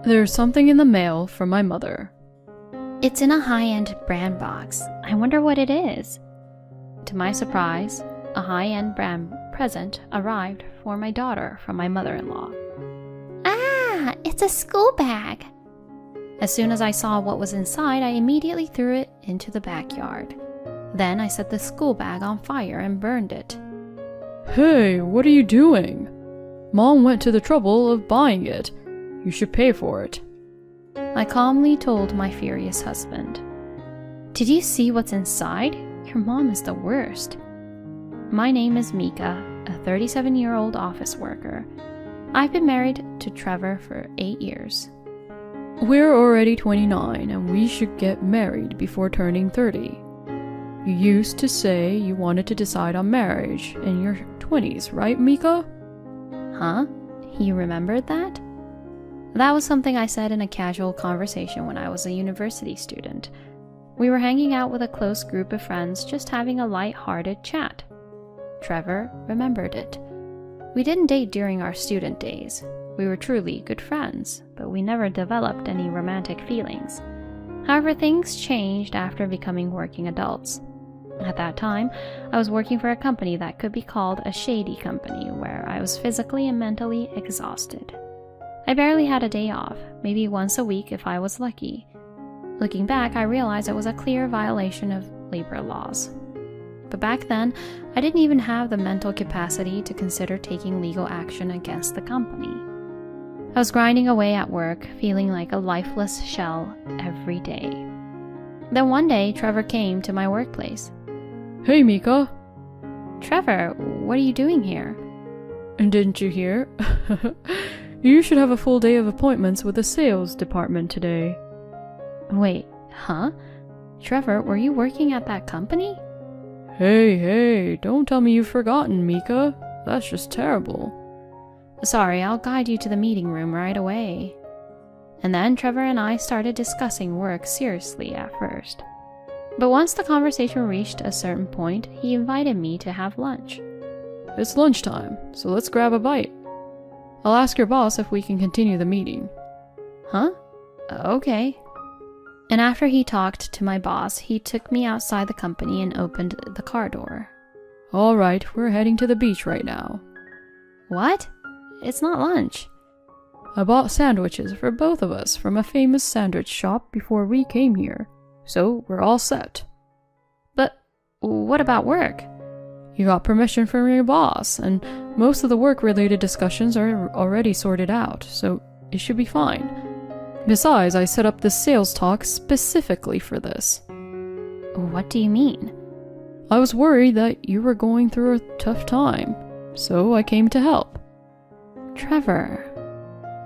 There's something in the mail from my mother. It's in a high-end brand box. I wonder what it is. To my surprise, a high-end brand present arrived for my daughter from my mother-in-law. Ah, it's a school bag. As soon as I saw what was inside, I immediately threw it into the backyard. Then I set the school bag on fire and burned it. Hey, what are you doing? Mom went to the trouble of buying it. You should pay for it. I calmly told my furious husband. Did you see what's inside? Your mom is the worst. My name is Mika, a 37-year-old office worker. I've been married to Trevor for 8 years. We're already 29 and we should get married before turning 30. You used to say you wanted to decide on marriage in your 20s, right, Mika? Huh? You remembered that? That was something I said in a casual conversation when I was a university student. We were hanging out with a close group of friends, just having a light-hearted chat. Trevor remembered it. We didn't date during our student days. We were truly good friends, but we never developed any romantic feelings. However, things changed after becoming working adults. At that time, I was working for a company that could be called a shady company, where I was physically and mentally exhausted. I barely had a day off, maybe once a week if I was lucky. Looking back, I realized it was a clear violation of labor laws. But back then, I didn't even have the mental capacity to consider taking legal action against the company. I was grinding away at work, feeling like a lifeless shell every day. Then one day, Trevor came to my workplace. Hey, Mika. Trevor, what are you doing here? And didn't you hear? You should have a full day of appointments with the sales department today. Wait, huh? Trevor, were you working at that company? Hey, don't tell me you've forgotten, Mika. That's just terrible. Sorry, I'll guide you to the meeting room right away. And then Trevor and I started discussing work seriously at first. But once the conversation reached a certain point, he invited me to have lunch. It's lunchtime, so let's grab a bite. I'll ask your boss if we can continue the meeting. Huh? Okay. And after he talked to my boss, he took me outside the company and opened the car door. All right, we're heading to the beach right now. What? It's not lunch. I bought sandwiches for both of us from a famous sandwich shop before we came here, so we're all set. But what about work? You got permission from your boss, and most of the work-related discussions are already sorted out, so it should be fine. Besides, I set up this sales talk specifically for this. What do you mean? I was worried that you were going through a tough time, so I came to help. Trevor.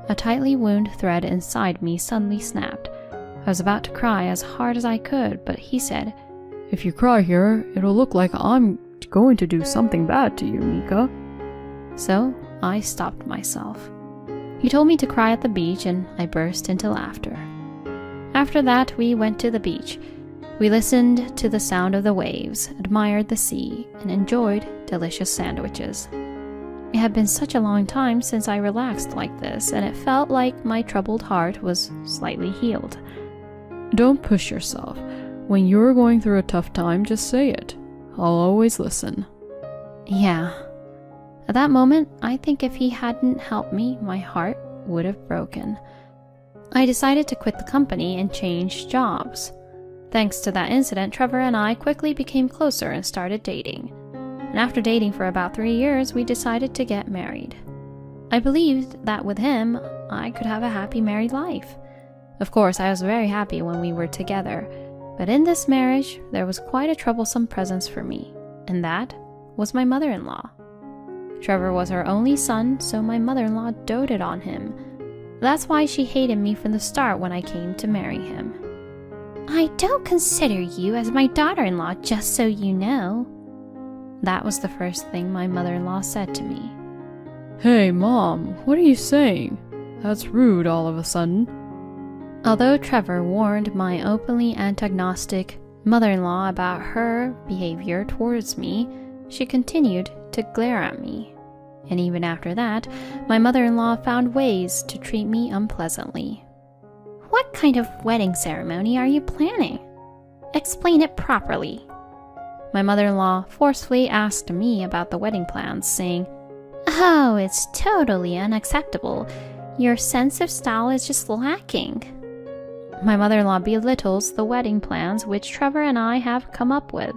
A tightly wound thread inside me suddenly snapped. I was about to cry as hard as I could, but he said, If you cry here, it'll look like I'm going to do something bad to you, Mika. So I stopped myself. He told me to cry at the beach, and I burst into laughter. After that, we went to the beach. We listened to the sound of the waves, admired the sea, and enjoyed delicious sandwiches. It had been such a long time since I relaxed like this, and it felt like my troubled heart was slightly healed. Don't push yourself. When you're going through a tough time, just say it. I'll always listen. Yeah. At that moment, I think if he hadn't helped me, my heart would have broken. I decided to quit the company and change jobs. Thanks to that incident, Trevor and I quickly became closer and started dating. And after dating for about 3 years, we decided to get married. I believed that with him, I could have a happy married life. Of course, I was very happy when we were together, but in this marriage, there was quite a troublesome presence for me, and that was my mother-in-law. Trevor was her only son, so my mother-in-law doted on him. That's why she hated me from the start when I came to marry him. I don't consider you as my daughter-in-law, just so you know. That was the first thing my mother-in-law said to me. Hey, Mom, what are you saying? That's rude all of a sudden. Although Trevor warned my openly antagonistic mother-in-law about her behavior towards me, she continued to glare at me. And even after that, my mother-in-law found ways to treat me unpleasantly. What kind of wedding ceremony are you planning? Explain it properly. My mother-in-law forcefully asked me about the wedding plans, saying, "Oh, it's totally unacceptable. Your sense of style is just lacking." My mother-in-law belittles the wedding plans which Trevor and I have come up with.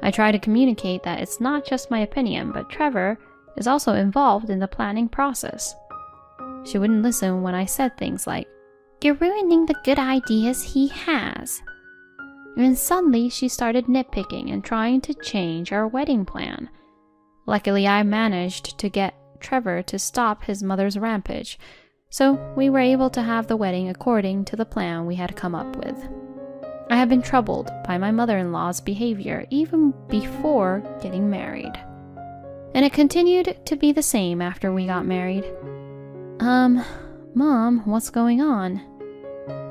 I try to communicate that it's not just my opinion, but Trevor is also involved in the planning process. She wouldn't listen when I said things like, "You're ruining the good ideas he has." And suddenly she started nitpicking and trying to change our wedding plan. Luckily, I managed to get Trevor to stop his mother's rampage, so we were able to have the wedding according to the plan we had come up with. I had been troubled by my mother-in-law's behavior even before getting married. And it continued to be the same after we got married. Mom, what's going on?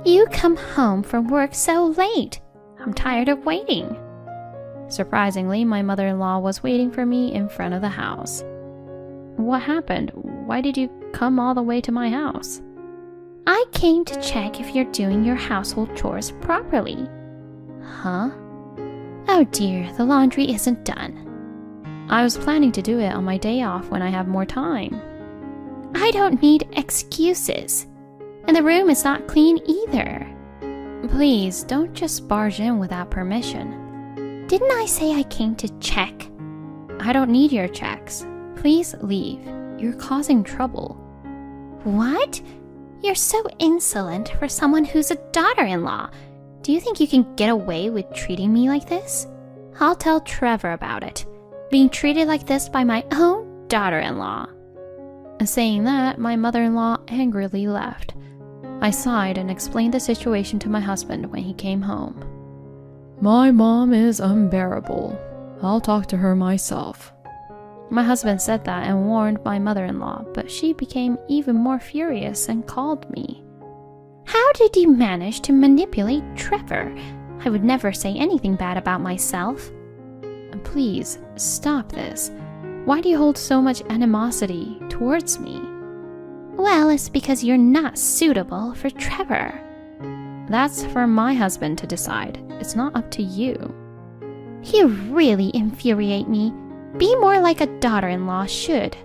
You come home from work so late. I'm tired of waiting. Surprisingly, my mother-in-law was waiting for me in front of the house. What happened? Why did you come all the way to my house? I came to check if you're doing your household chores properly. Huh? Oh dear, the laundry isn't done. I was planning to do it on my day off when I have more time. I don't need excuses. And the room is not clean either. Please, don't just barge in without permission. Didn't I say I came to check? I don't need your checks. Please leave. You're causing trouble. What? You're so insolent for someone who's a daughter-in-law. Do you think you can get away with treating me like this? I'll tell Trevor about it. Being treated like this by my own daughter-in-law. Saying that, my mother-in-law angrily left. I sighed and explained the situation to my husband when he came home. My mom is unbearable. I'll talk to her myself. My husband said that and warned my mother-in-law, but she became even more furious and called me. How did you manage to manipulate Trevor? I would never say anything bad about myself. Please, stop this. Why do you hold so much animosity towards me? Well, it's because you're not suitable for Trevor. That's for my husband to decide. It's not up to you. You really infuriate me. Be more like a daughter-in-law should.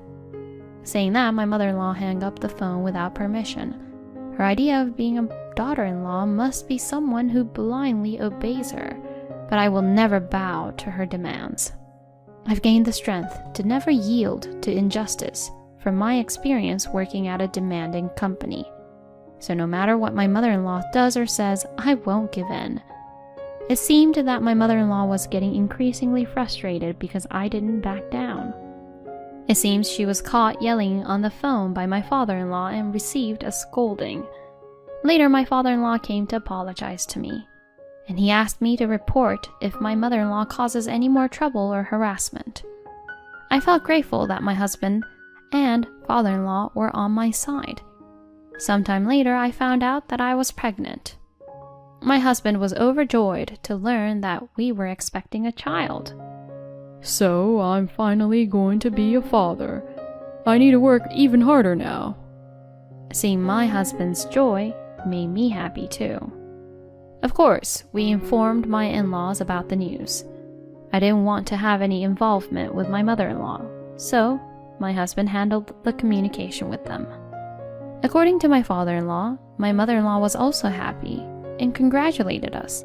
Saying that, my mother-in-law hung up the phone without permission. Her idea of being a daughter-in-law must be someone who blindly obeys her, but I will never bow to her demands. I've gained the strength to never yield to injustice from my experience working at a demanding company. So no matter what my mother-in-law does or says, I won't give in. It seemed that my mother-in-law was getting increasingly frustrated because I didn't back down. It seems she was caught yelling on the phone by my father-in-law and received a scolding. Later, my father-in-law came to apologize to me, and he asked me to report if my mother-in-law causes any more trouble or harassment. I felt grateful that my husband and father-in-law were on my side. Sometime later, I found out that I was pregnant. My husband was overjoyed to learn that we were expecting a child. So I'm finally going to be a father. I need to work even harder now. Seeing my husband's joy made me happy too. Of course, we informed my in-laws about the news. I didn't want to have any involvement with my mother-in-law, so my husband handled the communication with them. According to my father-in-law, my mother-in-law was also happy and congratulated us.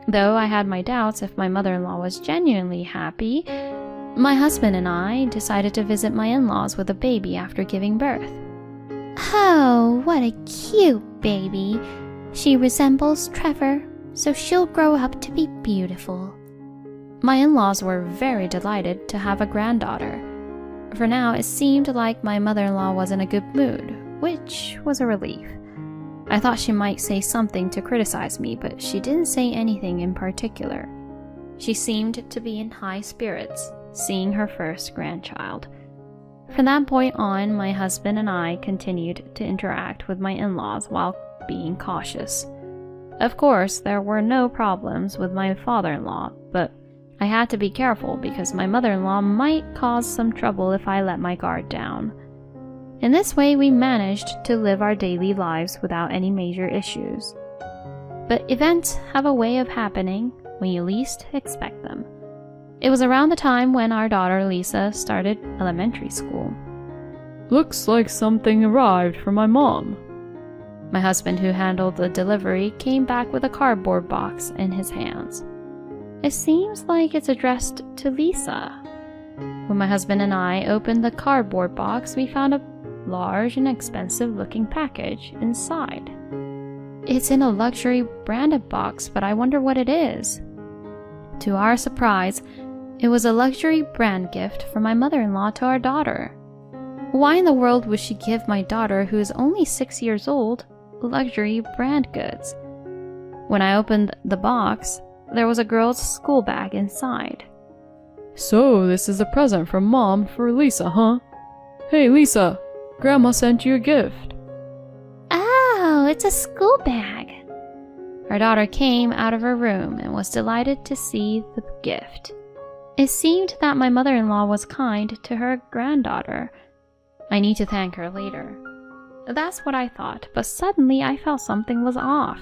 Though I had my doubts if my mother-in-law was genuinely happy, my husband and I decided to visit my in-laws with a baby after giving birth. Oh, what a cute baby. She resembles Trevor, so she'll grow up to be beautiful. My in-laws were very delighted to have a granddaughter. For now, it seemed like my mother-in-law was in a good mood, which was a relief. I thought she might say something to criticize me, but she didn't say anything in particular. She seemed to be in high spirits, seeing her first grandchild. From that point on, my husband and I continued to interact with my in-laws while being cautious. Of course, there were no problems with my father-in-law, but I had to be careful because my mother-in-law might cause some trouble if I let my guard down. In this way, we managed to live our daily lives without any major issues. But events have a way of happening when you least expect them. It was around the time when our daughter Lisa started elementary school. Looks like something arrived for my mom. My husband, who handled the delivery, came back with a cardboard box in his hands. It seems like it's addressed to Lisa. When my husband and I opened the cardboard box, we found a large and expensive-looking package inside. It's in a luxury branded box, but I wonder what it is. To our surprise, it was a luxury brand gift from my mother-in-law to our daughter. Why in the world would she give my daughter, who is only 6 years old, luxury brand goods? When I opened the box, there was a girl's school bag inside. So this is a present from Mom for Lisa, huh? Hey Lisa, Grandma sent you a gift. Oh, it's a school bag. Our daughter came out of her room and was delighted to see the gift. It seemed that my mother-in-law was kind to her granddaughter. I need to thank her later. That's what I thought, but suddenly I felt something was off.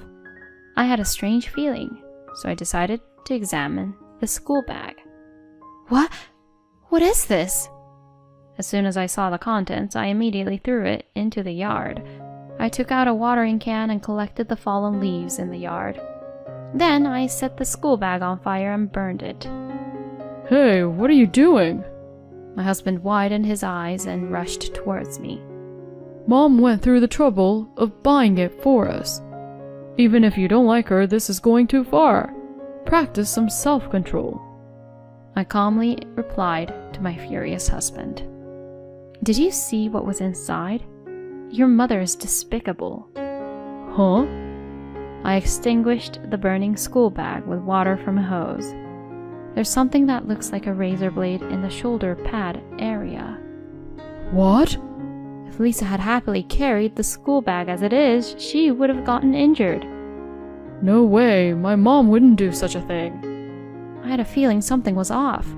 I had a strange feeling, so I decided to examine the school bag. What is this? As soon as I saw the contents, I immediately threw it into the yard. I took out a watering can and collected the fallen leaves in the yard. Then I set the school bag on fire and burned it. Hey, what are you doing? My husband widened his eyes and rushed towards me. Mom went through the trouble of buying it for us. Even if you don't like her, this is going too far. Practice some self-control. I calmly replied to my furious husband. Did you see what was inside? Your mother is despicable. Huh? I extinguished the burning school bag with water from a hose. There's something that looks like a razor blade in the shoulder pad area. What? If Lisa had happily carried the school bag as it is, she would have gotten injured. No way, my mom wouldn't do such a thing. I had a feeling something was off.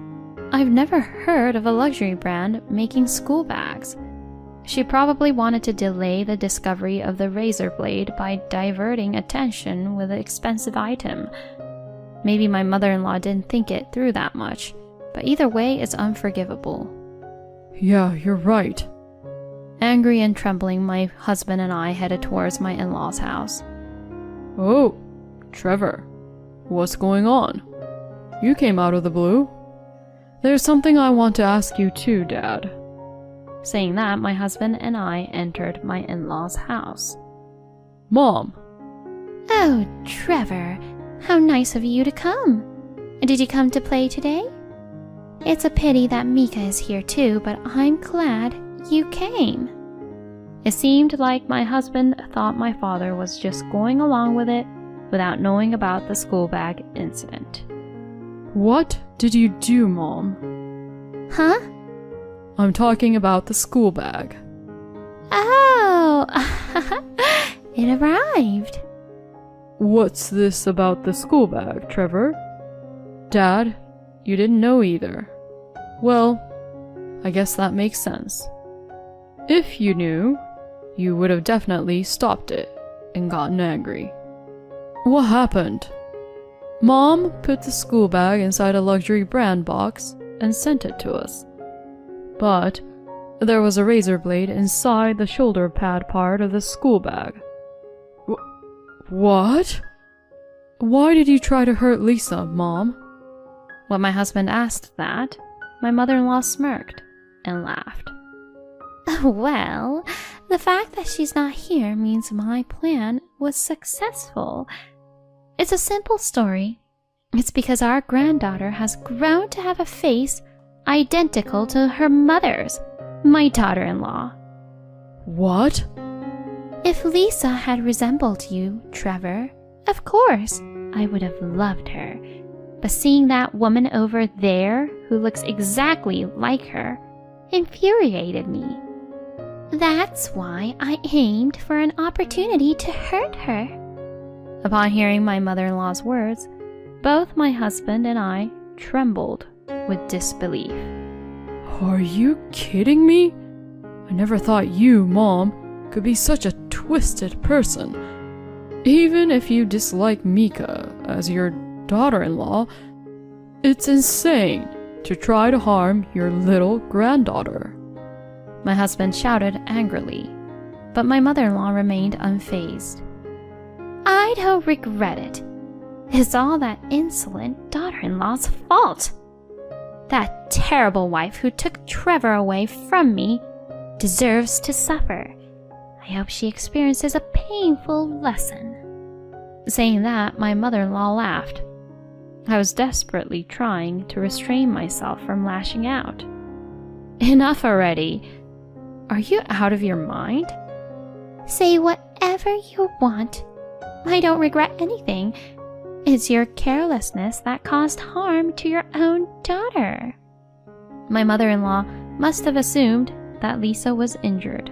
I've never heard of a luxury brand making school bags. She probably wanted to delay the discovery of the razor blade by diverting attention with an expensive item. Maybe my mother-in-law didn't think it through that much, but either way, it's unforgivable. Yeah, you're right. Angry and trembling, my husband and I headed towards my in-laws' house. Oh, Trevor, what's going on? You came out of the blue. There's something I want to ask you too, Dad. Saying that, my husband and I entered my in-laws' house. Mom. Oh, Trevor, how nice of you to come. Did you come to play today? It's a pity that Mika is here too, but I'm glad you came. It seemed like my husband thought my father was just going along with it without knowing about the school bag incident. What did you do, Mom? Huh? I'm talking about the school bag. Oh, it arrived. What's this about the school bag, Trevor? Dad, you didn't know either. Well, I guess that makes sense. If you knew, you would have definitely stopped it and gotten angry. What happened? Mom put the school bag inside a luxury brand box and sent it to us. But there was a razor blade inside the shoulder pad part of the school bag. What? Why did you try to hurt Lisa, Mom? When my husband asked that, my mother-in-law smirked and laughed. Well, the fact that she's not here means my plan was successful. It's a simple story. It's because our granddaughter has grown to have a face identical to her mother's, my daughter-in-law. What? If Lisa had resembled you, Trevor, of course, I would have loved her. But seeing that woman over there, who looks exactly like her, infuriated me. That's why I aimed for an opportunity to hurt her. Upon hearing my mother-in-law's words, both my husband and I trembled with disbelief. Are you kidding me? I never thought you, Mom, could be such a twisted person. Even if you dislike Mika as your daughter-in-law, it's insane to try to harm your little granddaughter." My husband shouted angrily, but my mother-in-law remained unfazed. "I don't regret it. It's all that insolent daughter-in-law's fault. That terrible wife who took Trevor away from me deserves to suffer. I hope she experiences a painful lesson." Saying that, my mother-in-law laughed. I was desperately trying to restrain myself from lashing out. "Enough already. Are you out of your mind?" "Say whatever you want. I don't regret anything. It's your carelessness that caused harm to your own daughter." My mother-in-law must have assumed that Lisa was injured.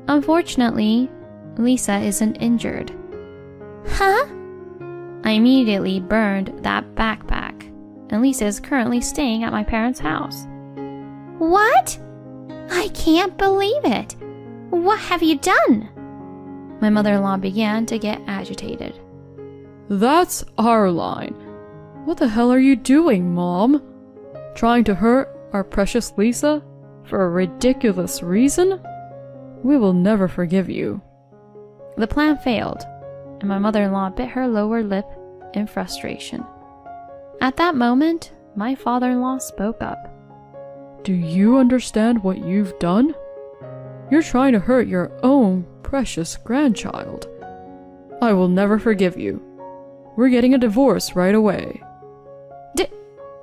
Unfortunately, Lisa isn't injured. "Huh?" I immediately burned that backpack, and Lisa is currently staying at my parents' house. "What? I can't believe it. What have you done?" My mother-in-law began to get agitated. "That's our line. What the hell are you doing, Mom? Trying to hurt our precious Lisa for a ridiculous reason? We will never forgive you." The plan failed, and my mother-in-law bit her lower lip in frustration. At that moment, my father-in-law spoke up. "Do you understand what you've done? You're trying to hurt your own precious grandchild. I will never forgive you. We're getting a divorce right away."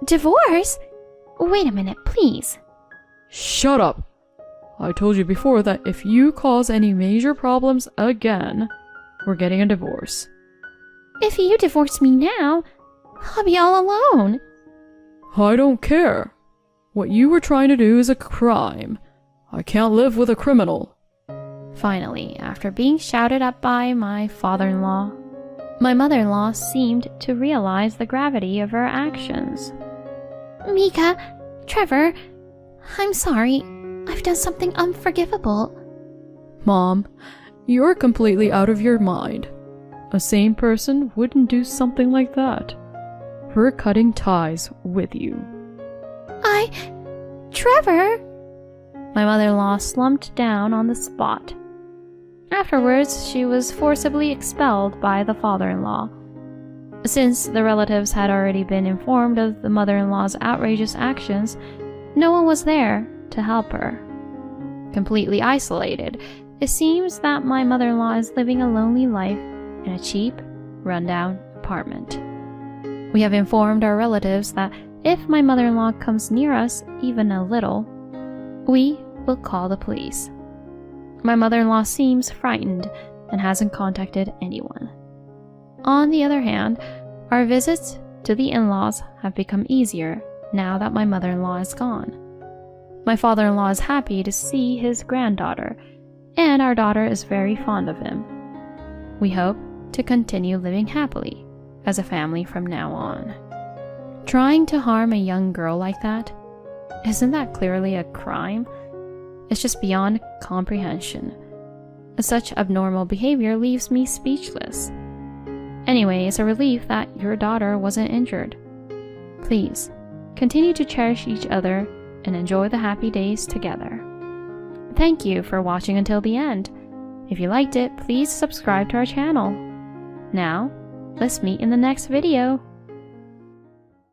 Divorce? Wait a minute, please." "Shut up! I told you before that if you cause any major problems again, we're getting a divorce." "If you divorce me now, I'll be all alone." "I don't care. What you were trying to do is a crime. I can't live with a criminal." Finally, after being shouted at by my father-in-law, my mother-in-law seemed to realize the gravity of her actions. "Mika, Trevor, I'm sorry. I've done something unforgivable." "Mom, you're completely out of your mind. A sane person wouldn't do something like that. We're cutting ties with you." Trevor!" My mother-in-law slumped down on the spot. Afterwards, she was forcibly expelled by the father-in-law. Since the relatives had already been informed of the mother-in-law's outrageous actions, no one was there to help her. Completely isolated, it seems that my mother-in-law is living a lonely life in a cheap, rundown apartment. We have informed our relatives that if my mother-in-law comes near us even a little, we will call the police. My mother-in-law seems frightened and hasn't contacted anyone. On the other hand, our visits to the in-laws have become easier now that my mother-in-law is gone. My father-in-law is happy to see his granddaughter, and our daughter is very fond of him. We hope to continue living happily as a family from now on. Trying to harm a young girl like that, isn't that clearly a crime? It's just beyond comprehension. Such abnormal behavior leaves me speechless. Anyway, it's a relief that your daughter wasn't injured. Please, continue to cherish each other and enjoy the happy days together. Thank you for watching until the end. If you liked it, please subscribe to our channel. Now, let's meet in the next video.